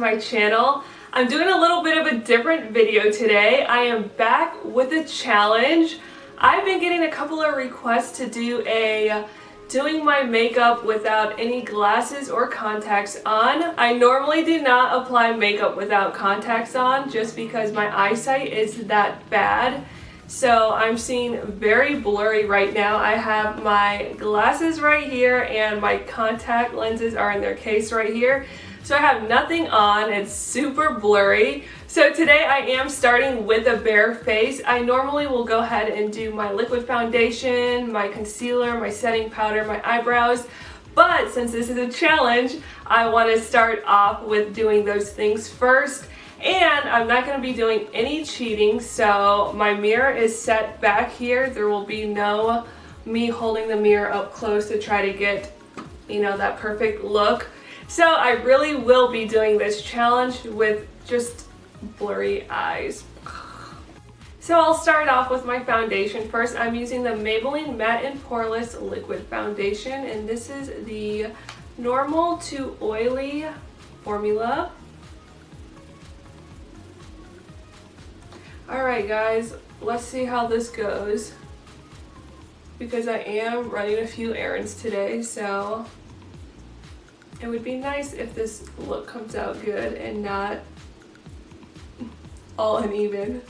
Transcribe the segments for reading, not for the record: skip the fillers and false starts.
to my channel. I'm doing a little bit of a different video today. I am back with a challenge. I've been getting a couple of requests to do doing my makeup without any glasses or contacts on. I normally do not apply makeup without contacts on just because my eyesight is that bad. So I'm seeing very blurry right now. I have my glasses right here and my contact lenses are in their case right here. So I have nothing on, it's super blurry. So today I am starting with a bare face. I normally will go ahead and do my liquid foundation, my concealer, my setting powder, my eyebrows. But since this is a challenge, I want to start off with doing those things first. And I'm not going to be doing any cheating, so my mirror is set back here. There will be no me holding the mirror up close to try to get, that perfect look. So I really will be doing this challenge with just blurry eyes. So I'll start off with my foundation first. I'm using the Maybelline Matte and Poreless Liquid Foundation, and this is the normal to oily formula. Alright guys, let's see how this goes, because I am running a few errands today, so it would be nice if this look comes out good and not all uneven.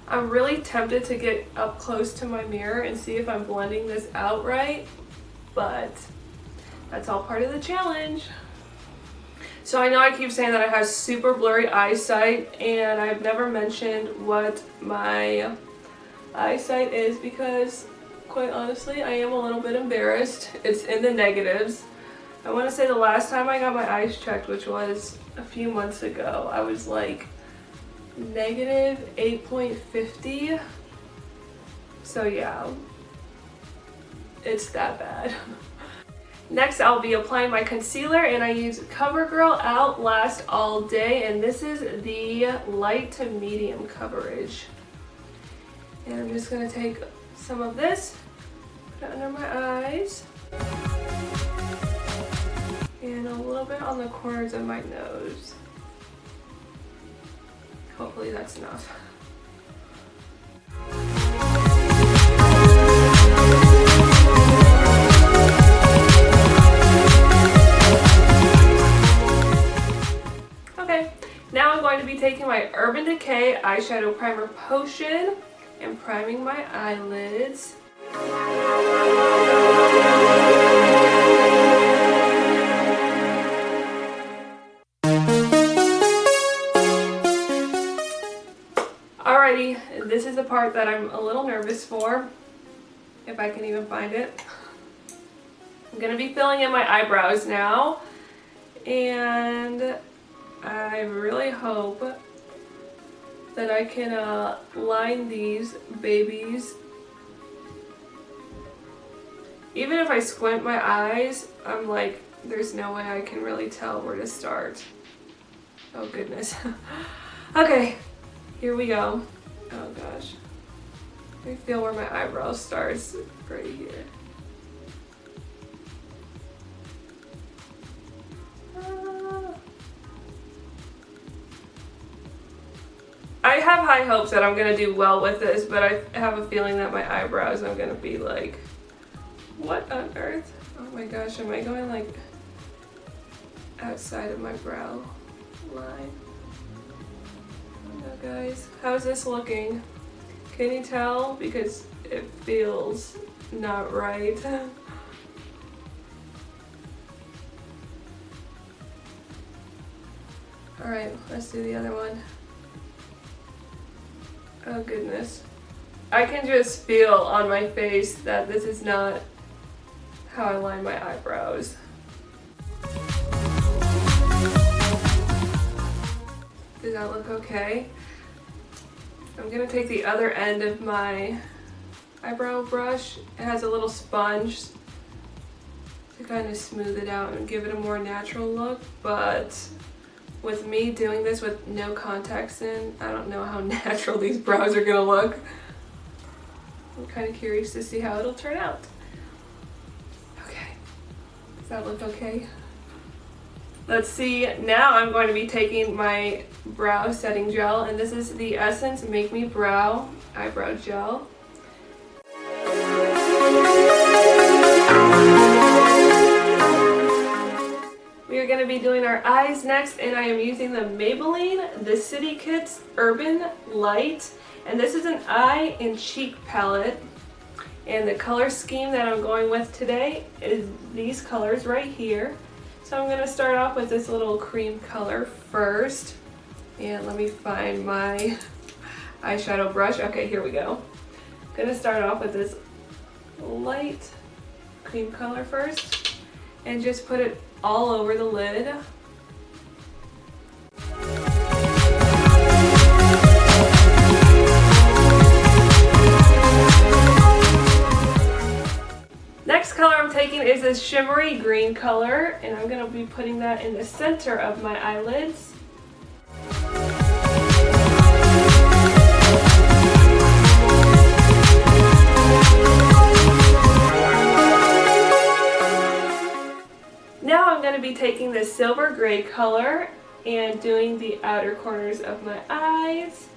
I'm really tempted to get up close to my mirror and see if I'm blending this out right, but that's all part of the challenge. So I know I keep saying that I have super blurry eyesight, and I've never mentioned what my eyesight is because, quite honestly, I am a little bit embarrassed. It's in the negatives. I want to say the last time I got my eyes checked, which was a few months ago, I was like negative 8.50. So yeah, it's that bad. Next, I'll be applying my concealer, and I use CoverGirl Outlast All Day, and this is the light to medium coverage. And I'm just gonna take some of this, put it under my eyes, and a little bit on the corners of my nose. Hopefully that's enough. Okay, now I'm going to be taking my Urban Decay Eyeshadow Primer Potion and priming my eyelids. Alrighty, this is the part that I'm a little nervous for, if I can even find it. I'm going to be filling in my eyebrows now, and I really hope that I can line these babies. Even if I squint my eyes, I'm like, there's no way I can really tell where to start. Oh goodness. Okay. Here we go. Oh gosh. I feel where my eyebrow starts right here. I have high hopes that I'm going to do well with this, but I have a feeling that my eyebrows I'm going to be like, what on earth? Oh my gosh, am I going like outside of my brow line? Guys, how's this looking? Can you tell? Because it feels not right. Alright, let's do the other one. Oh goodness. I can just feel on my face that this is not how I line my eyebrows. Does that look okay? I'm going to take the other end of my eyebrow brush. It has a little sponge to kind of smooth it out and give it a more natural look, but with me doing this with no contacts in, I don't know how natural these brows are gonna look. I'm kind of curious to see how it'll turn out. Okay, does that look okay? Let's see, now I'm going to be taking my brow setting gel, and this is the Essence Make Me Brow Eyebrow Gel. We are going to be doing our eyes next, and I am using the Maybelline The City Kits Urban Light, and this is an eye and cheek palette, and the color scheme that I'm going with today is these colors right here. So I'm going to start off with this little cream color first, and let me find my eyeshadow brush. Okay, here we go. I'm going to start off with this light cream color first and just put it all over the lid. Next color I'm taking is this shimmery green color, and I'm going to be putting that in the center of my eyelids. Now I'm going to be taking this silver gray color and doing the outer corners of my eyes.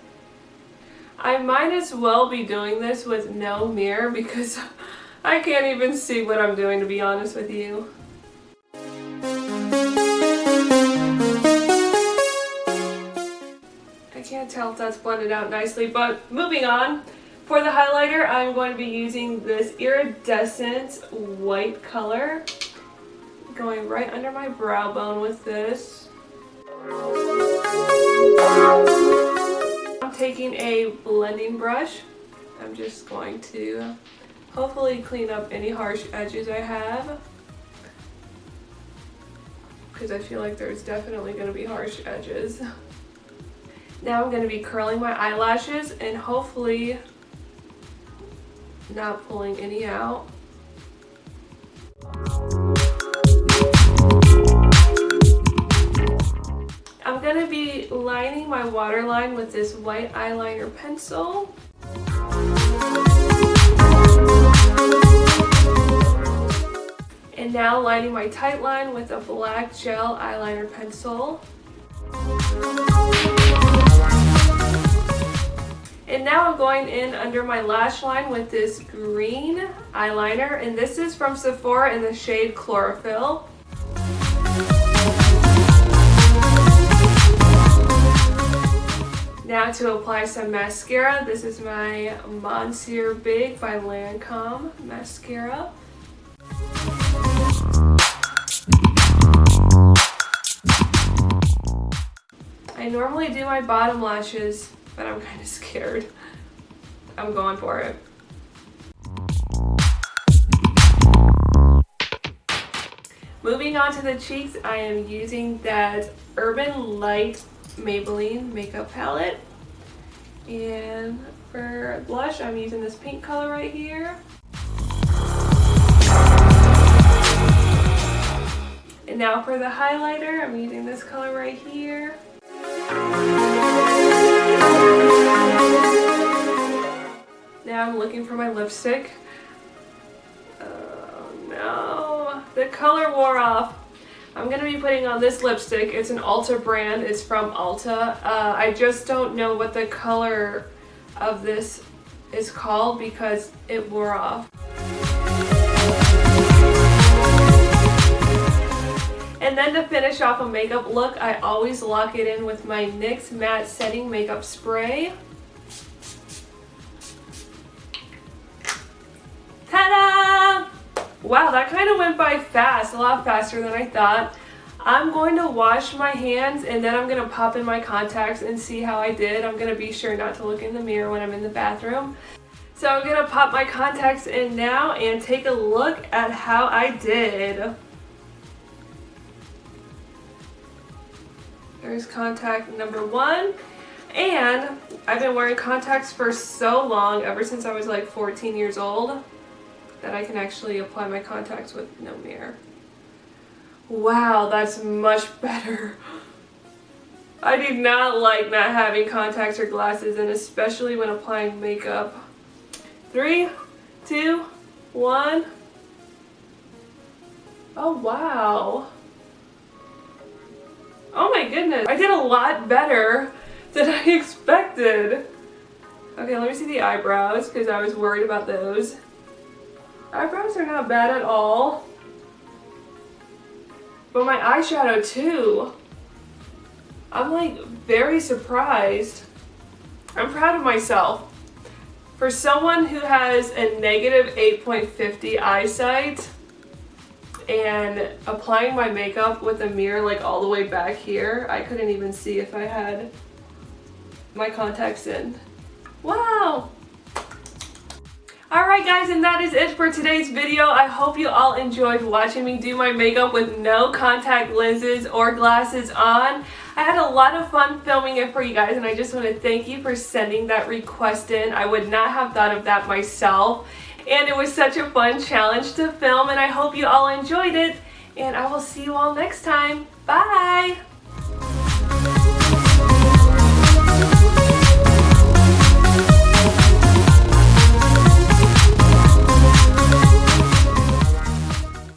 I might as well be doing this with no mirror because I can't even see what I'm doing, to be honest with you. I can't tell if that's blended out nicely, but moving on. For the highlighter, I'm going to be using this iridescent white color. Going right under my brow bone with this. I'm taking a blending brush. I'm just going to hopefully clean up any harsh edges I have, because I feel like there's definitely going to be harsh edges. Now I'm going to be curling my eyelashes and hopefully not pulling any out. I'm going to be lining my waterline with this white eyeliner pencil. And now lining my tight line with a black gel eyeliner pencil. And now I'm going in under my lash line with this green eyeliner, and this is from Sephora in the shade Chlorophyll. Now to apply some mascara, this is my Monsieur Big by Lancome mascara. I normally do my bottom lashes, but I'm kind of scared. I'm going for it. Moving on to the cheeks, I am using that Urban Light Maybelline makeup palette. And for blush, I'm using this pink color right here. And now for the highlighter, I'm using this color right here. Now I'm looking for my lipstick. Oh no, the color wore off. I'm going to be putting on this lipstick. It's an Ulta brand. It's from Ulta. I just don't know what the color of this is called because it wore off. And then to finish off a makeup look, I always lock it in with my NYX Matte Setting Makeup Spray. Ta-da! Wow, that kind of went by fast, a lot faster than I thought. I'm going to wash my hands and then I'm going to pop in my contacts and see how I did. I'm going to be sure not to look in the mirror when I'm in the bathroom. So I'm going to pop my contacts in now and take a look at how I did. There's contact number 1. And I've been wearing contacts for so long, ever since I was like 14 years old, that I can actually apply my contacts with no mirror. Wow, that's much better. I do not like not having contacts or glasses, and especially when applying makeup. 3, 2, 1. Oh wow. Oh my goodness. I did a lot better than I expected. Okay, let me see the eyebrows because I was worried about those. Eyebrows are not bad at all. But my eyeshadow too. I'm like very surprised. I'm proud of myself. For someone who has a negative 8.50 eyesight and applying my makeup with a mirror like all the way back here, I couldn't even see if I had my contacts in. Wow! Alright guys, and that is it for today's video. I hope you all enjoyed watching me do my makeup with no contact lenses or glasses on. I had a lot of fun filming it for you guys, and I just want to thank you for sending that request in. I would not have thought of that myself, and it was such a fun challenge to film, and I hope you all enjoyed it, and I will see you all next time. Bye!